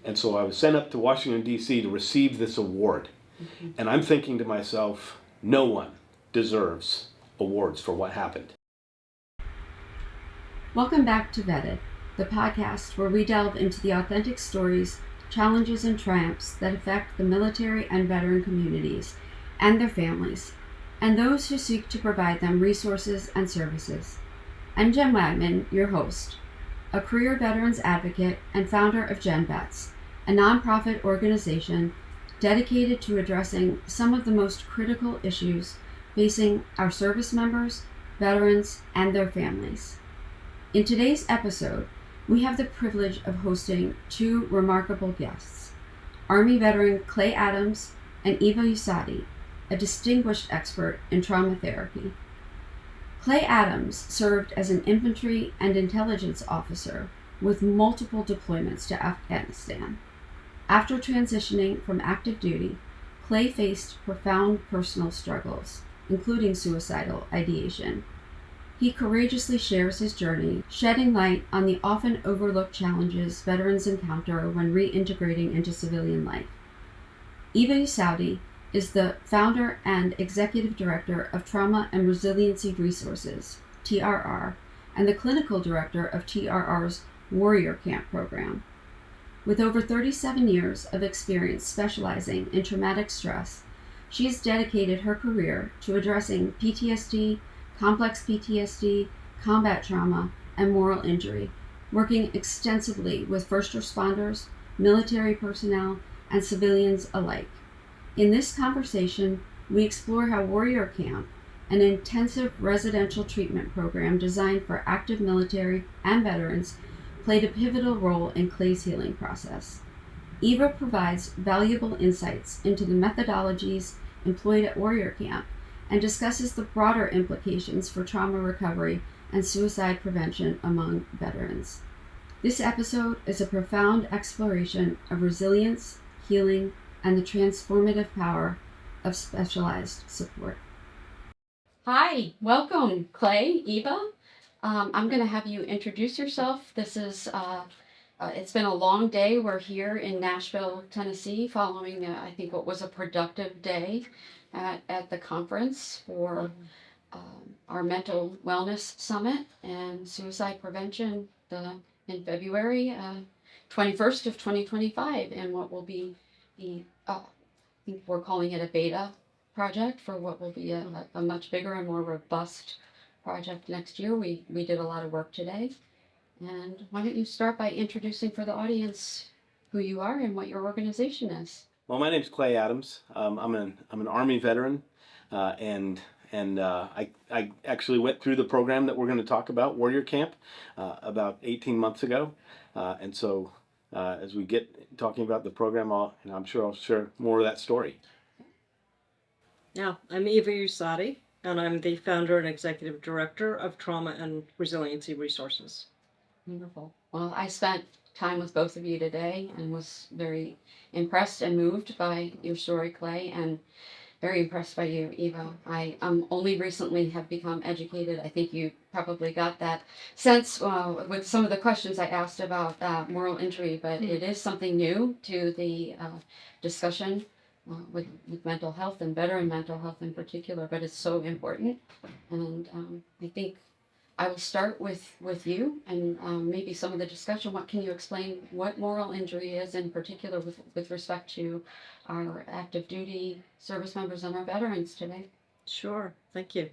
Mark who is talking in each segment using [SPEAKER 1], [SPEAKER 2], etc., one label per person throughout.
[SPEAKER 1] And so I was sent up to Washington, D.C. to receive this award. And I'm thinking to myself, no one deserves awards for what happened.
[SPEAKER 2] Welcome back to Vetted, the podcast where we delve into the authentic stories, challenges, and triumphs that affect the military and veteran communities and their families, and those who seek to provide them resources and services. I'm Jen Wagman, your host, a career veterans advocate and founder of GenVets, a nonprofit organization dedicated to addressing some of the most critical issues facing our service members, veterans, and their families. In today's episode, we have the privilege of hosting two remarkable guests, Army veteran Clay Adams and Eva Usadi, a distinguished expert in trauma therapy. Clay Adams served as an infantry and intelligence officer with multiple deployments to Afghanistan. After transitioning from active duty, Clay faced profound personal struggles, including suicidal ideation. He courageously shares his journey, shedding light on the often overlooked challenges veterans encounter when reintegrating into civilian life. Eva Usadi is the founder and executive director of Trauma and Resiliency Resources, TRR, and the clinical director of TRR's Warrior Camp program. With over 37 years of experience specializing in traumatic stress, she has dedicated her career to addressing PTSD, complex PTSD, combat trauma, and moral injury, working extensively with first responders, military personnel, and civilians alike. In this conversation, we explore how Warrior Camp, an intensive residential treatment program designed for active military and veterans, played a pivotal role in Clay's healing process. Eva provides valuable insights into the methodologies employed at Warrior Camp and discusses the broader implications for trauma recovery and suicide prevention among veterans. This episode is a profound exploration of resilience, healing, and the transformative power of specialized support. Hi, welcome, Clay, Eva. I'm going to have you introduce yourself. This is it's been a long day. We're here in Nashville, Tennessee, following I think what was a productive day at the conference for our mental wellness summit and suicide prevention in February 21st of 2025, and what will be the I think we're calling it a beta project for what will be a much bigger and more robust project next year. We did a lot of work today. And why don't you start by introducing for the audience who you are and what your organization is?
[SPEAKER 1] Well, my name's Clay Adams. I'm an Army veteran, and I actually went through the program that we're going to talk about, Warrior Camp, about 18 months ago. And so as we get talking about the program, I'm sure I'll share more of that story.
[SPEAKER 3] Yeah, I'm Eva Usadi, and I'm the founder and executive director of Trauma and Resiliency Resources.
[SPEAKER 2] Wonderful. Well, I spent time with both of you today and was very impressed and moved by your story, Clay, and very impressed by you, Eva. I only recently have become educated. I think you probably got that sense with some of the questions I asked about moral injury, but it is something new to the discussion with mental health and veteran mental health in particular, but it's so important. And I think I will start with you and maybe some of the discussion. What can you explain what moral injury is in particular with respect to our active duty service members and our veterans today?
[SPEAKER 3] Sure, thank you.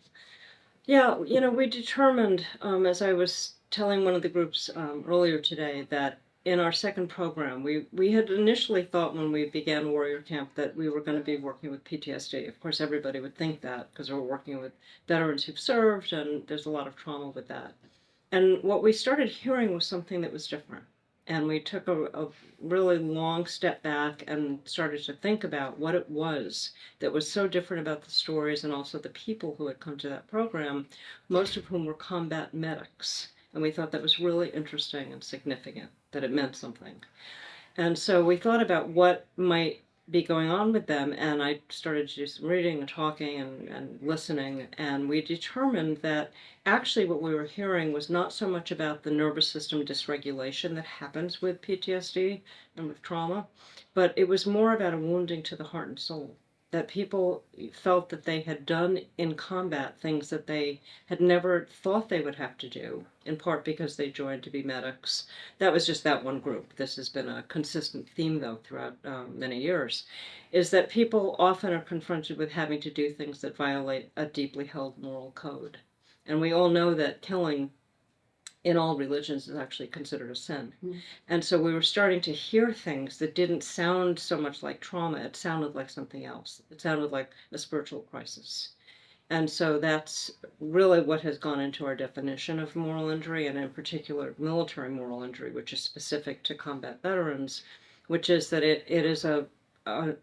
[SPEAKER 3] Yeah, we determined, as I was telling one of the groups earlier today, that in our second program, we had initially thought when we began Warrior Camp that we were going to be working with PTSD. Of course, everybody would think that because we're working with veterans who've served, and there's a lot of trauma with that. And what we started hearing was something that was different. And we took a really long step back and started to think about what it was that was so different about the stories and also the people who had come to that program, most of whom were combat medics. And we thought that was really interesting and significant, that it meant something. And so we thought about what might be going on with them, and I started to do some reading and talking and listening, and we determined that actually what we were hearing was not so much about the nervous system dysregulation that happens with PTSD and with trauma, but it was more about a wounding to the heart and soul. That people felt that they had done in combat things that they had never thought they would have to do, in part because they joined to be medics. That was just that one group. This has been a consistent theme, though, throughout many years, is that people often are confronted with having to do things that violate a deeply held moral code. And we all know that killing in all religions is actually considered a sin.
[SPEAKER 2] Mm.
[SPEAKER 3] And so we were starting to hear things that didn't sound so much like trauma, it sounded like something else. It sounded like a spiritual crisis. And so that's really what has gone into our definition of moral injury, and in particular military moral injury, which is specific to combat veterans, which is that it is a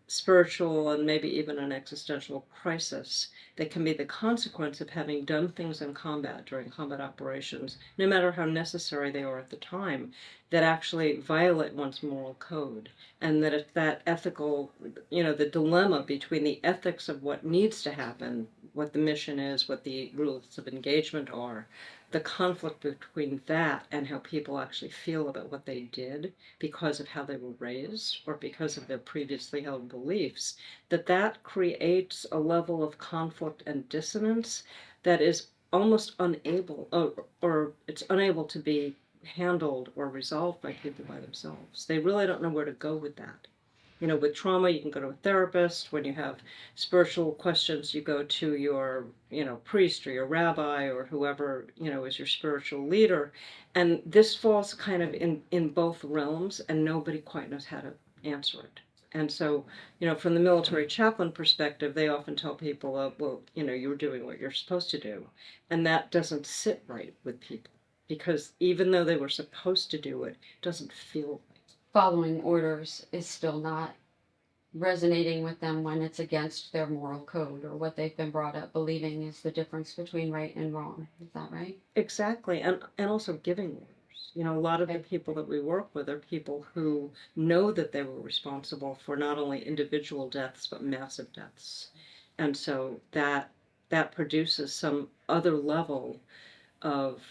[SPEAKER 3] spiritual and maybe even an existential crisis that can be the consequence of having done things in combat during combat operations, no matter how necessary they are at the time, that actually violate one's moral code. And that if that ethical, the dilemma between the ethics of what needs to happen, what the mission is, what the rules of engagement are, the conflict between that and how people actually feel about what they did because of how they were raised or because of their previously held beliefs, that creates a level of conflict and dissonance that is almost unable, or it's unable to be handled or resolved by people by themselves. They really don't know where to go with that. With trauma, you can go to a therapist. When you have spiritual questions, you go to your, priest or your rabbi or whoever, is your spiritual leader. And this falls kind of in both realms, and nobody quite knows how to answer it. And so, from the military chaplain perspective, they often tell people, well, you're doing what you're supposed to do. And that doesn't sit right with people because even though they were supposed to do it, it doesn't feel right.
[SPEAKER 2] Following orders is still not resonating with them when it's against their moral code or what they've been brought up believing is the difference between right and wrong. Is that right?
[SPEAKER 3] Exactly. And also giving orders. A lot of the people that we work with are people who know that they were responsible for not only individual deaths, but massive deaths. And so that produces some other level of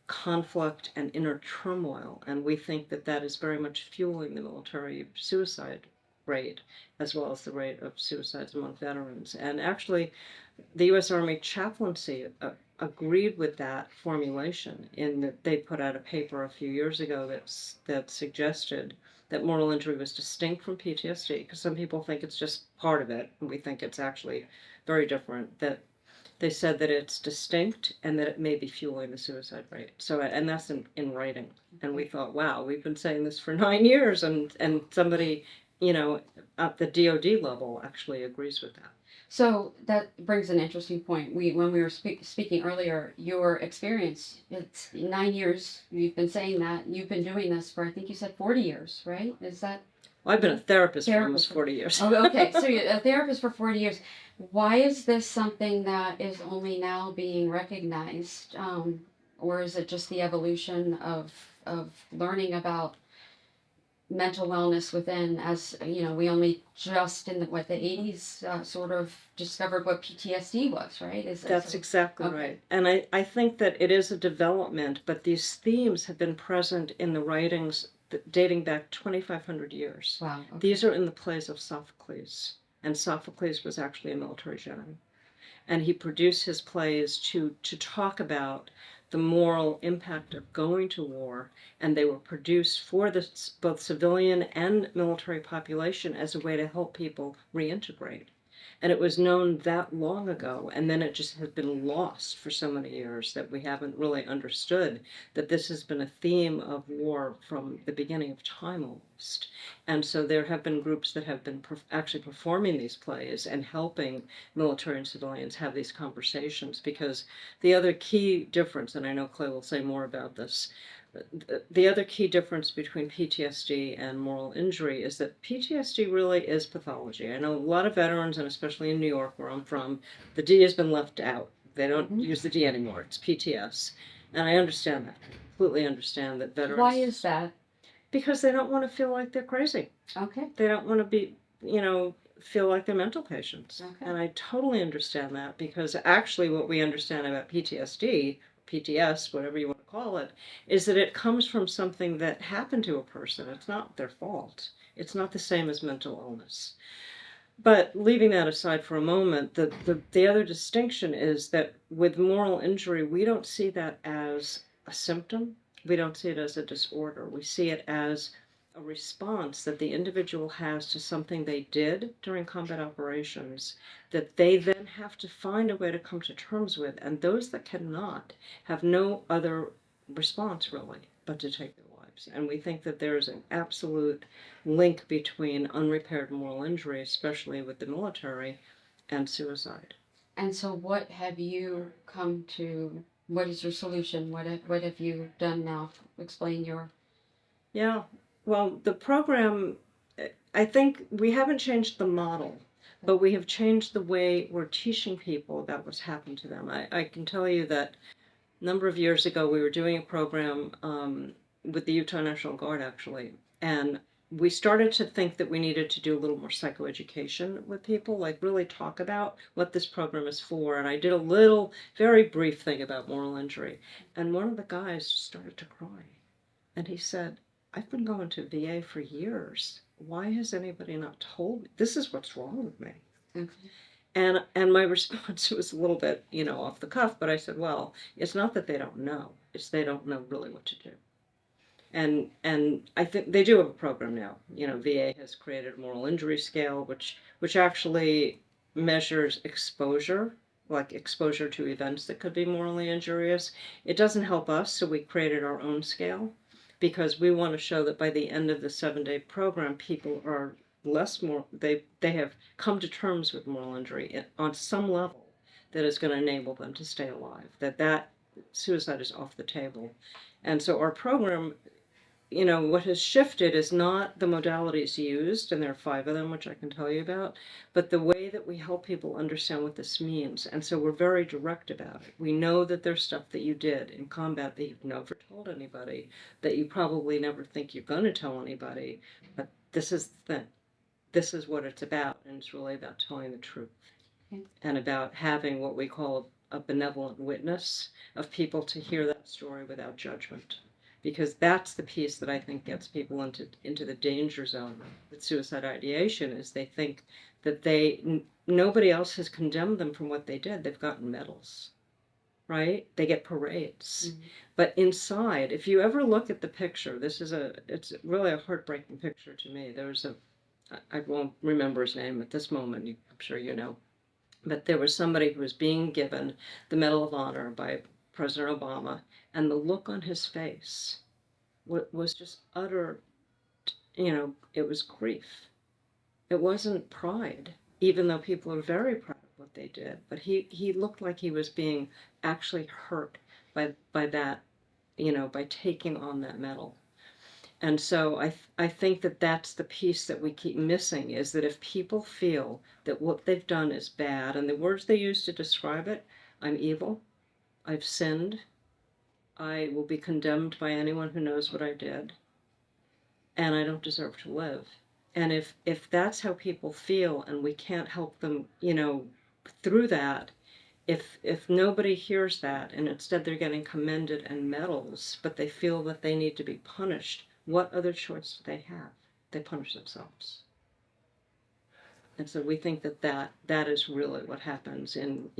[SPEAKER 3] conflict and inner turmoil. And we think that that is very much fueling the military suicide rate, as well as the rate of suicides among veterans. And actually, the U.S. Army chaplaincy agreed with that formulation in that they put out a paper a few years ago that suggested that moral injury was distinct from PTSD, because some people think it's just part of it, and we think it's actually very different. That they said that it's distinct and that it may be fueling the suicide rate. So, and that's in writing. And we thought, wow, we've been saying this for 9 years, and somebody, at the DoD level actually agrees with that.
[SPEAKER 2] So that brings an interesting point. When we were speaking earlier, your experience, it's 9 years, you've been saying that, you've been doing this for, I think you said 40 years, right? Is that?
[SPEAKER 3] Well, I've been a therapist for almost 40 years.
[SPEAKER 2] Oh, okay. So you're a therapist for 40 years. Why is this something that is only now being recognized? Or is it just the evolution of learning about mental wellness within, as we only just in the 80s sort of discovered what PTSD was, right?
[SPEAKER 3] That's exactly
[SPEAKER 2] okay.
[SPEAKER 3] Right. And I think that it is a development, but these themes have been present in the writings dating back 2,500 years.
[SPEAKER 2] Wow. Okay.
[SPEAKER 3] These are in the plays of Sophocles, and Sophocles was actually a military general. And he produced his plays to talk about the moral impact of going to war, and they were produced for the both civilian and military population as a way to help people reintegrate. And it was known that long ago, and then it just has been lost for so many years that we haven't really understood that this has been a theme of war from the beginning of time almost. And so there have been groups that have been actually performing these plays and helping military and civilians have these conversations, because the other key difference, and I know Clay will say more about this, the other key difference between PTSD and moral injury is that PTSD really is pathology. I know a lot of veterans, and especially in New York, where I'm from, the D has been left out. They don't use the D anymore. It's PTS. And I understand that. Completely understand that veterans...
[SPEAKER 2] Why is that?
[SPEAKER 3] Because they don't want to feel like they're crazy.
[SPEAKER 2] Okay.
[SPEAKER 3] They don't want to be feel like they're mental patients.
[SPEAKER 2] Okay.
[SPEAKER 3] And I totally understand that, because actually what we understand about PTSD, PTS, whatever you want to call it, is that it comes from something that happened to a person. It's not their fault. It's not the same as mental illness. But leaving that aside for a moment, the other distinction is that with moral injury, we don't see that as a symptom. We don't see it as a disorder. We see it as a response that the individual has to something they did during combat operations that they then have to find a way to come to terms with. And those that cannot have no other response, really, but to take their lives. And we think that there is an absolute link between unrepaired moral injury, especially with the military, and suicide.
[SPEAKER 2] And so, what have you come to? What is your solution? What have you done now? Explain your.
[SPEAKER 3] Yeah, well, the program, I think we haven't changed the model, but we have changed the way we're teaching people about what's happened to them. I can tell you that a number of years ago, we were doing a program with the Utah National Guard, actually, and we started to think that we needed to do a little more psychoeducation with people, like really talk about what this program is for. And I did a little, very brief thing about moral injury. And one of the guys started to cry. And he said, I've been going to VA for years. Why has anybody not told me? This is what's wrong with me.
[SPEAKER 2] Okay.
[SPEAKER 3] And my response was a little bit, off the cuff, but I said, well, it's not that they don't know, it's they don't know really what to do. And I think they do have a program now. VA has created a moral injury scale, which actually measures exposure, like exposure to events that could be morally injurious. It doesn't help us, so we created our own scale, because we want to show that by the end of the 7-day program, people are they have come to terms with moral injury on some level that is going to enable them to stay alive, that suicide is off the table. And so our program, what has shifted is not the modalities used, and there are 5 of them, which I can tell you about, but the way that we help people understand what this means. And so we're very direct about it. We know that there's stuff that you did in combat that you've never told anybody, that you probably never think you're going to tell anybody, but this is the thing. This is what it's about, and it's really about telling the truth.
[SPEAKER 2] Okay.
[SPEAKER 3] And about having what we call a benevolent witness of people to hear that story without judgment. Because that's the piece that I think gets people into the danger zone with suicide ideation, is they think that nobody else has condemned them from what they did. They've gotten medals, right? They get parades. Mm-hmm. But inside, if you ever look at the picture, it's really a heartbreaking picture to me. I won't remember his name at this moment, I'm sure you know, but there was somebody who was being given the Medal of Honor by President Obama, and the look on his face was just utter, it was grief. It wasn't pride, even though people are very proud of what they did, but he looked like he was being actually hurt by that, by taking on that medal. And so I think that that's the piece that we keep missing, is that if people feel that what they've done is bad, and the words they use to describe it, I'm evil, I've sinned, I will be condemned by anyone who knows what I did, and I don't deserve to live. And if that's how people feel, and we can't help them, through that, if nobody hears that, and instead they're getting commended and medals, but they feel that they need to be punished, what other choice do they have? They punish themselves. And so we think that is really what happens in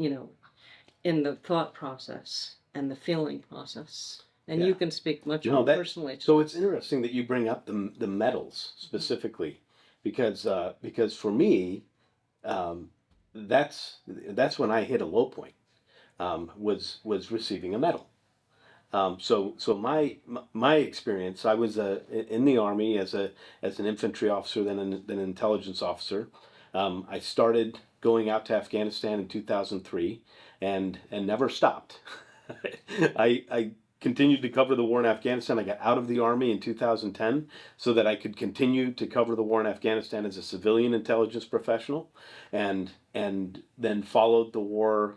[SPEAKER 3] the thought process and the feeling process. And you can speak much more personally to
[SPEAKER 1] So it's interesting that you bring up the medals specifically, because for me, that's when I hit a low point, was receiving a medal. So my experience, I was in the Army as an infantry officer, then an intelligence officer. I started going out to Afghanistan in 2003, and never stopped. I continued to cover the war in Afghanistan. I got out of the Army in 2010 so that I could continue to cover the war in Afghanistan as a civilian intelligence professional, and then followed the war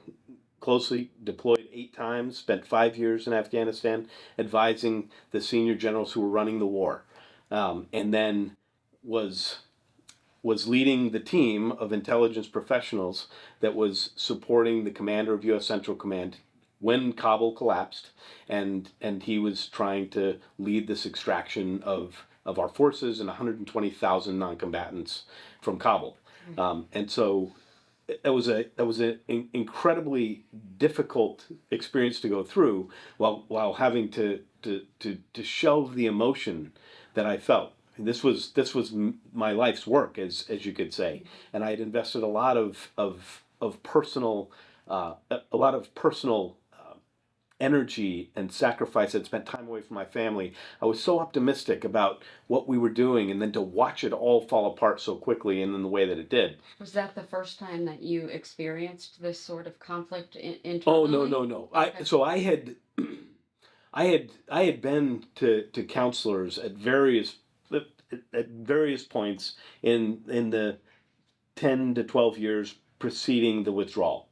[SPEAKER 1] closely, deployed 8 times, spent 5 years in Afghanistan advising the senior generals who were running the war, and then was was leading the team of intelligence professionals that was supporting the commander of U.S. Central Command when Kabul collapsed, and he was trying to lead this extraction of our forces and 120,000 non-combatants from Kabul. And so that was an incredibly difficult experience to go through, while having to shelve the emotion that I felt. This was my life's work, as you could say, and I had invested a lot of personal energy and sacrifice. I'd spent time away from my family. I was so optimistic about what we were doing, and then to watch it all fall apart so quickly and in the way that it did.
[SPEAKER 2] Was that the first time that you experienced this sort of conflict internally?
[SPEAKER 1] Oh, no.
[SPEAKER 2] Okay.
[SPEAKER 1] I had been to counselors at various points in the 10 to 12 years preceding the withdrawal.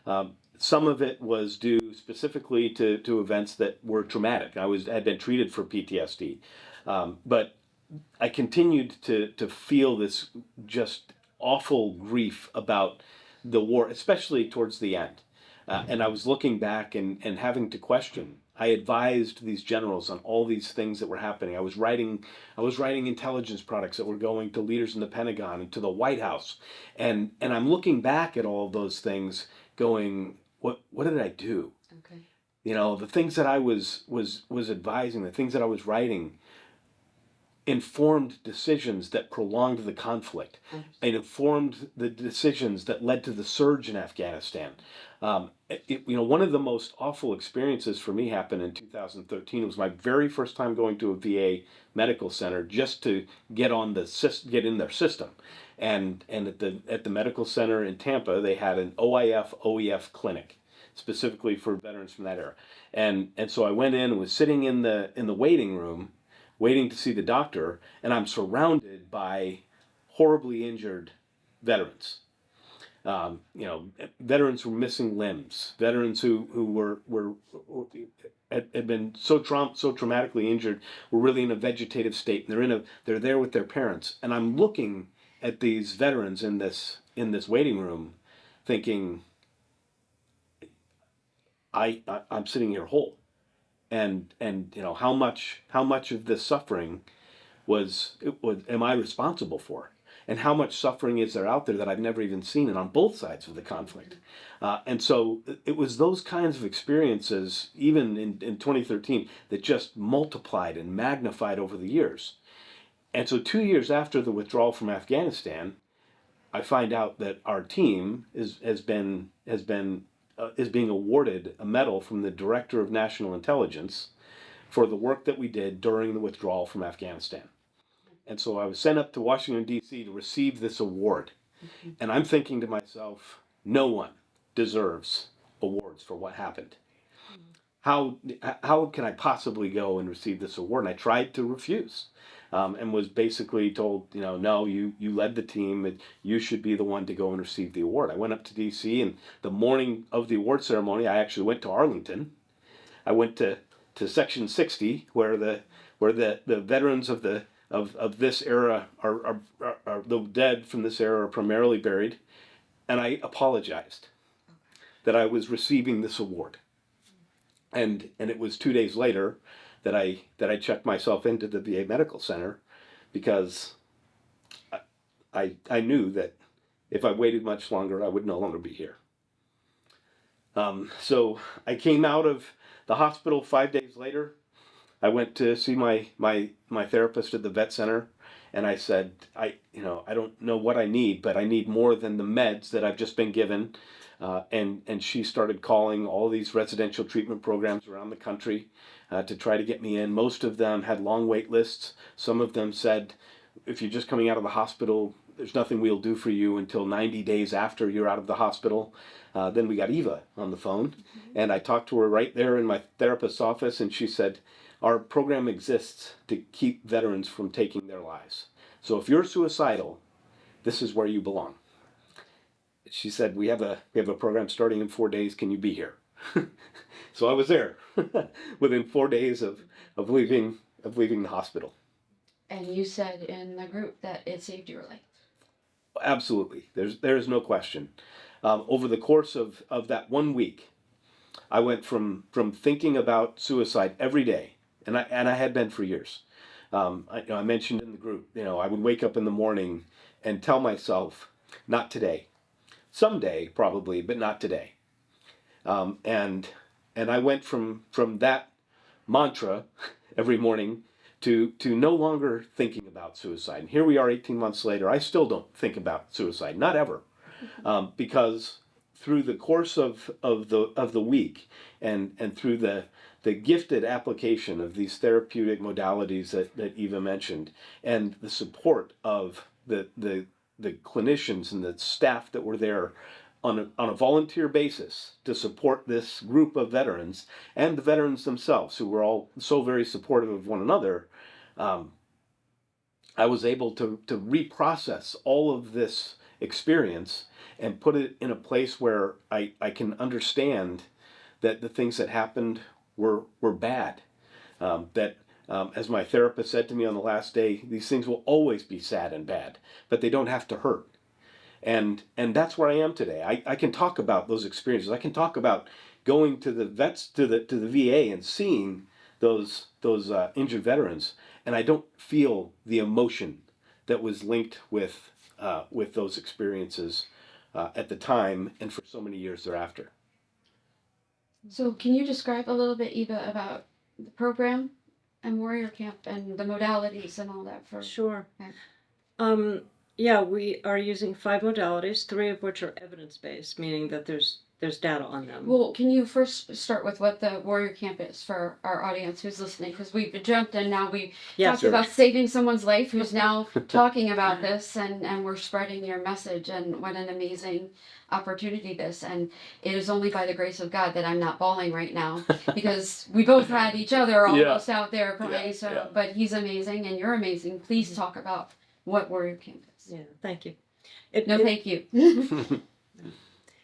[SPEAKER 2] Okay.
[SPEAKER 1] Some of it was due specifically to events that were traumatic. Had been treated for PTSD, but I continued to feel this just awful grief about the war, especially towards the end. And I was looking back and having to question. I advised these generals on all these things that were happening. I was writing intelligence products that were going to leaders in the Pentagon and to the White House, and I'm looking back at all of those things, going, what did I do?
[SPEAKER 2] Okay.
[SPEAKER 1] You know, the things that I was advising, the things that I was writing, informed decisions that prolonged the conflict. It informed the decisions that led to the surge in Afghanistan. One of the most awful experiences for me happened in 2013. It was my very first time going to a VA medical center just to get in their system. And at the medical center in Tampa, they had an OIF clinic specifically for veterans from that era. And so I went in and was sitting in the waiting room, waiting to see the doctor, and I'm surrounded by horribly injured veterans. Veterans who were missing limbs, veterans who had been so traumatically injured, were really in a vegetative state, and they're there with their parents. And I'm looking at these veterans in this waiting room, thinking, I'm sitting here whole. And how much of this suffering am I responsible for, and how much suffering is there out there that I've never even seen, and on both sides of the conflict. And so it was those kinds of experiences, even in 2013, that just multiplied and magnified over the years. And so 2 years after the withdrawal from Afghanistan, I find out that our team is being awarded a medal from the Director of National Intelligence for the work that we did during the withdrawal from Afghanistan. And so I was sent up to Washington, D.C. to receive this award. Mm-hmm. And I'm thinking to myself, no one deserves awards for what happened. Mm-hmm. How can I possibly go and receive this award? And I tried to refuse. And was basically told, no, you led the team, and you should be the one to go and receive the award. I went up to D.C., and the morning of the award ceremony, I actually went to Arlington. I went to Section 60, where the veterans of this era are the dead from this era are primarily buried, and I apologized that I was receiving this award. And it was 2 days later that I checked myself into the VA Medical Center, because I knew that if I waited much longer, I would no longer be here. So I came out of the hospital 5 days later. I went to see my therapist at the vet center, and I said, I don't know what I need, but I need more than the meds that I've just been given. And she started calling all these residential treatment programs around the country to try to get me in. Most of them had long wait lists. Some of them said, if you're just coming out of the hospital, there's nothing we'll do for you until 90 days after you're out of the hospital. Then we got Eva on the phone, and I talked to her right there in my therapist's office, and she said, our program exists to keep veterans from taking their lives. So if you're suicidal, this is where you belong. She said, we have a program starting in 4 days. Can you be here? So I was there within 4 days of leaving the hospital.
[SPEAKER 2] And you said in the group that it saved your life.
[SPEAKER 1] Absolutely. There's no question. Over the course of that 1 week, I went from thinking about suicide every day, and I had been for years. I mentioned in the group, I would wake up in the morning and tell myself, not today, someday probably, but not today. And I went from that mantra every morning to no longer thinking about suicide. And here we are 18 months later. I still don't think about suicide, not ever, because through the course of the week and through the gifted application of these therapeutic modalities that Eva mentioned, and the support of the clinicians and the staff that were there on a volunteer basis to support this group of veterans and the veterans themselves, who were all so very supportive of one another, I was able to reprocess all of this experience and put it in a place where I can understand that the things that happened were bad. As my therapist said to me on the last day, these things will always be sad and bad, but they don't have to hurt. And that's where I am today. I can talk about those experiences. I can talk about going to the vets to the VA and seeing those injured veterans, and I don't feel the emotion that was linked with those experiences at the time and for so many years thereafter.
[SPEAKER 2] So, can you describe a little bit, Eva, about the program and Warrior Camp and the modalities and all that for?
[SPEAKER 3] Sure.
[SPEAKER 2] Okay.
[SPEAKER 3] Yeah, we are using 5 modalities, 3 of which are evidence-based, meaning that there's data on them.
[SPEAKER 2] Well, can you first start with what the Warrior Camp is for our audience who's listening? Because we've jumped and now we talked
[SPEAKER 1] Sure.
[SPEAKER 2] about saving someone's life who's now talking about this, and we're spreading your message, and what an amazing opportunity this. And it is only by the grace of God that I'm not bawling right now, because we both had each other almost out there crying. But he's amazing and you're amazing. Please talk about what Warrior Camp is.
[SPEAKER 3] Yeah, thank you.
[SPEAKER 2] Thank you.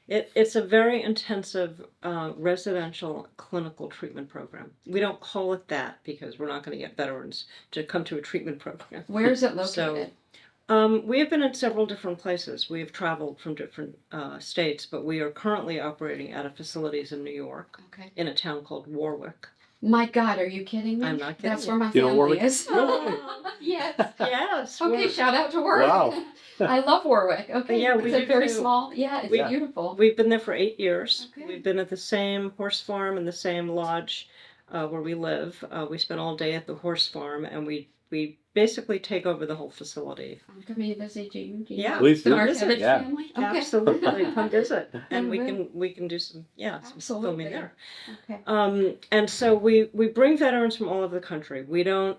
[SPEAKER 3] It's a very intensive residential clinical treatment program. We don't call it that because we're not going to get veterans to come to a treatment program.
[SPEAKER 2] Where is it located?
[SPEAKER 3] We have been in several different places. We have traveled from different states, but we are currently operating out of facilities in New York,
[SPEAKER 2] Okay.
[SPEAKER 3] in a town called Warwick.
[SPEAKER 2] My God, are you kidding me?
[SPEAKER 3] I'm not kidding.
[SPEAKER 2] That's where my
[SPEAKER 1] You know
[SPEAKER 2] family
[SPEAKER 1] Warwick?
[SPEAKER 2] is.
[SPEAKER 3] Really?
[SPEAKER 2] Yes.
[SPEAKER 3] Yes.
[SPEAKER 2] Okay, shout out to Warwick.
[SPEAKER 1] Wow.
[SPEAKER 2] I love Warwick. Okay.
[SPEAKER 3] Yeah, we
[SPEAKER 2] is it
[SPEAKER 3] do
[SPEAKER 2] very
[SPEAKER 3] too.
[SPEAKER 2] small? Yeah, it's
[SPEAKER 1] Yeah.
[SPEAKER 2] beautiful.
[SPEAKER 3] We've been there for 8 years.
[SPEAKER 2] Okay.
[SPEAKER 3] We've been at the same horse farm and the same lodge where we live. We spend all day at the horse farm, and we basically take over the whole facility.
[SPEAKER 2] Come in visit you.
[SPEAKER 3] Yeah.
[SPEAKER 1] Please do.
[SPEAKER 2] Our
[SPEAKER 3] Visit.
[SPEAKER 2] Savage
[SPEAKER 1] Yeah.
[SPEAKER 2] family. Okay.
[SPEAKER 3] Absolutely, come visit, and we
[SPEAKER 2] will.
[SPEAKER 3] can do some some
[SPEAKER 2] Absolutely.
[SPEAKER 3] filming there.
[SPEAKER 2] Okay.
[SPEAKER 3] And so we bring veterans from all over the country. We don't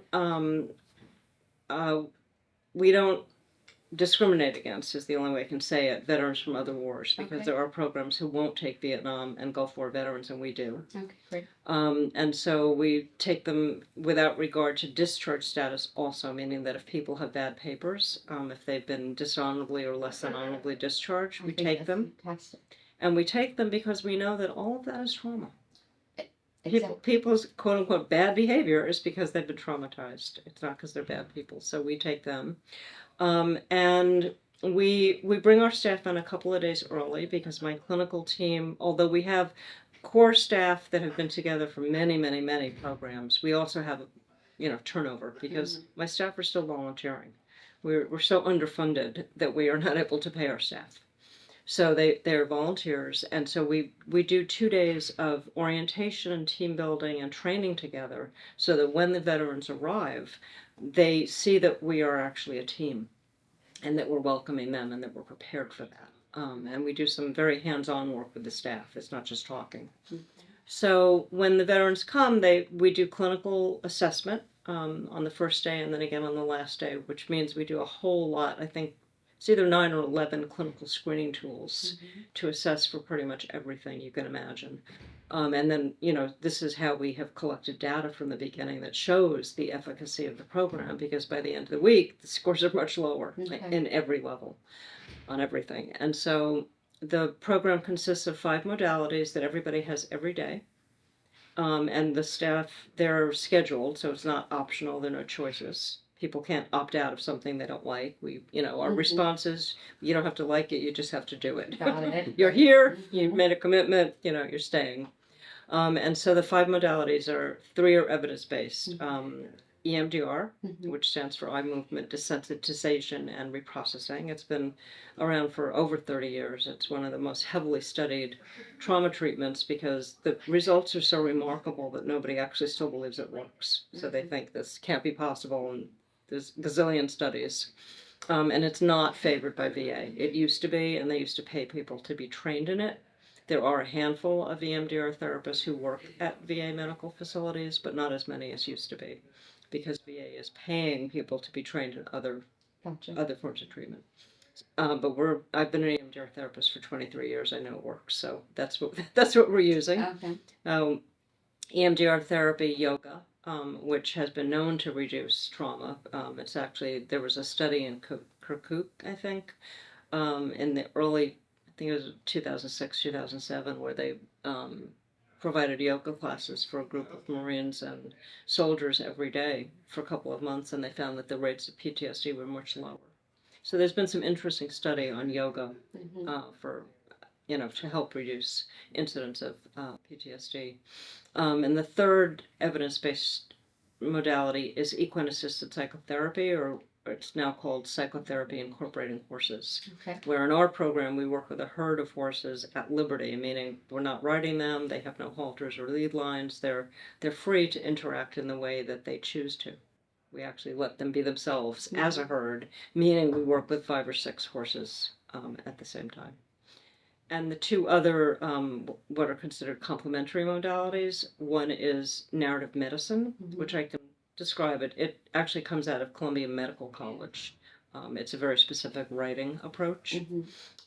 [SPEAKER 3] discriminate against, is the only way I can say it, veterans from other wars, because
[SPEAKER 2] Okay.
[SPEAKER 3] there are programs who won't take Vietnam and Gulf War veterans, and we do.
[SPEAKER 2] Okay. Great.
[SPEAKER 3] And so we take them without regard to discharge status also, meaning that if people have bad papers, if they've been dishonorably or less than honorably discharged, we take them.
[SPEAKER 2] Fantastic.
[SPEAKER 3] And we take them because we know that all of that is trauma.
[SPEAKER 2] Exactly.
[SPEAKER 3] People's quote unquote bad behavior is because they've been traumatized. It's not because they're bad people. So we take them. And we bring our staff in a couple of days early because my clinical team, although we have core staff that have been together for many, many, many programs, we also have, turnover because my staff are still volunteering. We're so underfunded that we are not able to pay our staff. So they're volunteers, and so we do 2 days of orientation and team building and training together so that when the veterans arrive, they see that we are actually a team and that we're welcoming them and that we're prepared for that. And we do some very hands-on work with the staff. It's not just talking.
[SPEAKER 2] Okay.
[SPEAKER 3] So when the veterans come, we do clinical assessment on the first day and then again on the last day, which means we do a whole lot. I think it's either 9 or 11 clinical screening tools to assess for pretty much everything you can imagine. And then, this is how we have collected data from the beginning that shows the efficacy of the program, because by the end of the week, the scores are much lower in every level on everything. And so the program consists of 5 modalities that everybody has every day. And the staff, they're scheduled, so it's not optional, there are no choices. People can't opt out of something they don't like. Our
[SPEAKER 2] Mhm.
[SPEAKER 3] response is, you don't have to like it, you just have to do it.
[SPEAKER 2] Got it.
[SPEAKER 3] You're here,
[SPEAKER 2] Mhm.
[SPEAKER 3] you've made a commitment, you're staying. And so the 5 modalities are 3 are evidence-based. EMDR,
[SPEAKER 2] Mhm.
[SPEAKER 3] which stands for eye movement desensitization and reprocessing. It's been around for over 30 years. It's one of the most heavily studied trauma treatments because the results are so remarkable that nobody actually still believes it works. So they think this can't be possible, and there's gazillion studies. And it's not favored by VA. It used to be, and they used to pay people to be trained in it. There are a handful of EMDR therapists who work at VA medical facilities, but not as many as used to be, because VA is paying people to be trained in
[SPEAKER 2] Gotcha.
[SPEAKER 3] other forms of treatment. But I've been an EMDR therapist for 23 years. I know it works, so that's what we're using.
[SPEAKER 2] Okay.
[SPEAKER 3] EMDR therapy, yoga, which has been known to reduce trauma. It's actually, there was a study in Kirkuk, I think, in the early, I think it was 2006, 2007, where they provided yoga classes for a group of Marines and soldiers every day for a couple of months, and they found that the rates of PTSD were much lower. So there's been some interesting study on yoga to help reduce incidence of PTSD. And the third evidence-based modality is equine-assisted psychotherapy, or it's now called psychotherapy incorporating horses.
[SPEAKER 2] Okay.
[SPEAKER 3] Where in our program we work with a herd of horses at liberty, meaning we're not riding them, they have no halters or lead lines, they're free to interact in the way that they choose to. We actually let them be themselves as a herd, meaning we work with 5 or 6 horses at the same time. And the 2 other, what are considered complementary modalities, one is narrative medicine, which I can describe it. It actually comes out of Columbia Medical College. It's a very specific writing approach.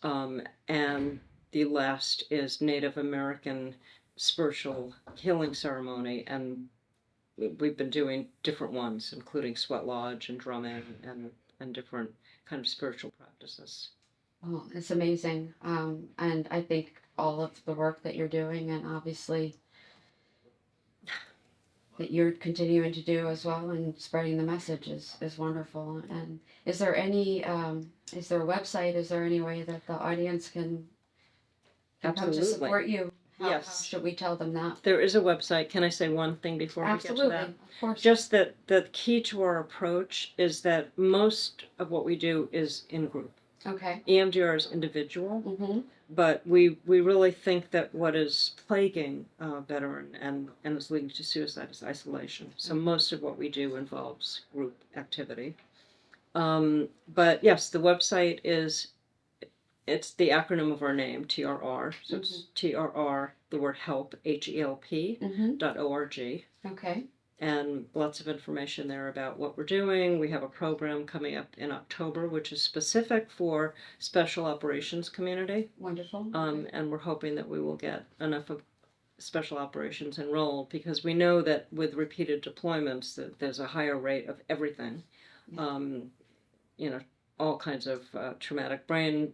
[SPEAKER 3] And the last is Native American spiritual healing ceremony, and we've been doing different ones, including sweat lodge and drumming and different kind of spiritual practices.
[SPEAKER 2] Oh, it's amazing. And I think all of the work that you're doing, and obviously that you're continuing to do as well, and spreading the message is wonderful. And is there is there a website? Is there any way that the audience can come to
[SPEAKER 3] Absolutely.
[SPEAKER 2] support you? How
[SPEAKER 3] Yes.
[SPEAKER 2] should we tell them that?
[SPEAKER 3] There is a website. Can I say one thing before we get to
[SPEAKER 2] Absolutely,
[SPEAKER 3] that?
[SPEAKER 2] of course.
[SPEAKER 3] Just that the key to our approach is that most of what we do is in group.
[SPEAKER 2] Okay.
[SPEAKER 3] EMDR is individual,
[SPEAKER 2] Mm-hmm.
[SPEAKER 3] but we really think that what is plaguing a veteran and is leading to suicide is isolation. So most of what we do involves group activity. But yes, the website it's the acronym of our name, TRR. So it's TRR, the word help, HELP, .org.
[SPEAKER 2] Okay.
[SPEAKER 3] And lots of information there about what we're doing. We have a program coming up in October, which is specific for special operations community.
[SPEAKER 2] Wonderful.
[SPEAKER 3] And we're hoping that we will get enough of special operations enrolled, because we know that with repeated deployments that there's a higher rate of everything. All kinds of traumatic brain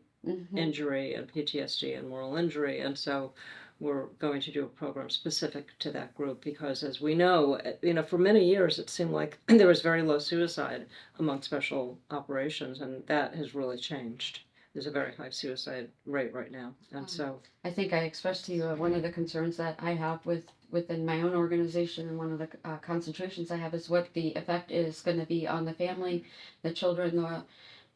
[SPEAKER 3] injury and PTSD and moral injury. And so we're going to do a program specific to that group, because as we know, for many years it seemed like there was very low suicide among special operations, and that has really changed. There's a very high suicide rate right now. And so
[SPEAKER 2] I think I expressed to you one of the concerns that I have within my own organization, and one of the concentrations I have is what the effect is going to be on the family, the children, the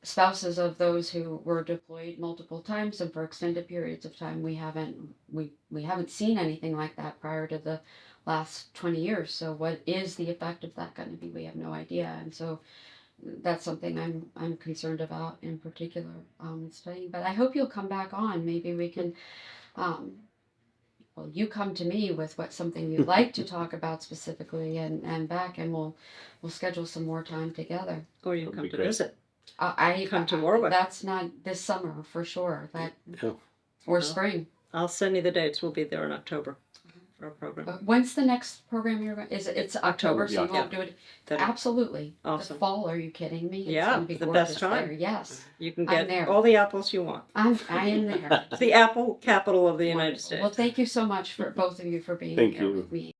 [SPEAKER 2] spouses of those who were deployed multiple times and for extended periods of time. We haven't seen anything like that prior to the last 20 years. So what is the effect of that going to be? We have no idea. And so that's something I'm concerned about in particular studying. But I hope you'll come back on. Maybe we can you come to me with something you'd like to talk about specifically, and back, and we'll schedule some more time together.
[SPEAKER 3] or you come to visit.
[SPEAKER 2] I
[SPEAKER 3] Come to Warwick.
[SPEAKER 2] That's not this summer for sure. Or
[SPEAKER 3] Well,
[SPEAKER 2] spring.
[SPEAKER 3] I'll send you the dates. We'll be there in October for our program.
[SPEAKER 2] When's the next program you're going? It's October, so you won't do it.
[SPEAKER 3] Then
[SPEAKER 2] Absolutely.
[SPEAKER 3] Awesome.
[SPEAKER 2] The fall? Are you kidding me? It's
[SPEAKER 3] Yeah,
[SPEAKER 2] gonna be
[SPEAKER 3] the
[SPEAKER 2] gorgeous
[SPEAKER 3] best time.
[SPEAKER 2] there. Yes,
[SPEAKER 3] You can
[SPEAKER 2] I'm
[SPEAKER 3] get
[SPEAKER 2] there.
[SPEAKER 3] all the apples you want.
[SPEAKER 2] I am there.
[SPEAKER 3] It's the apple capital of the United States.
[SPEAKER 2] Well, thank you so much for both of you for being
[SPEAKER 1] Thank
[SPEAKER 2] here
[SPEAKER 1] you.
[SPEAKER 2] with me.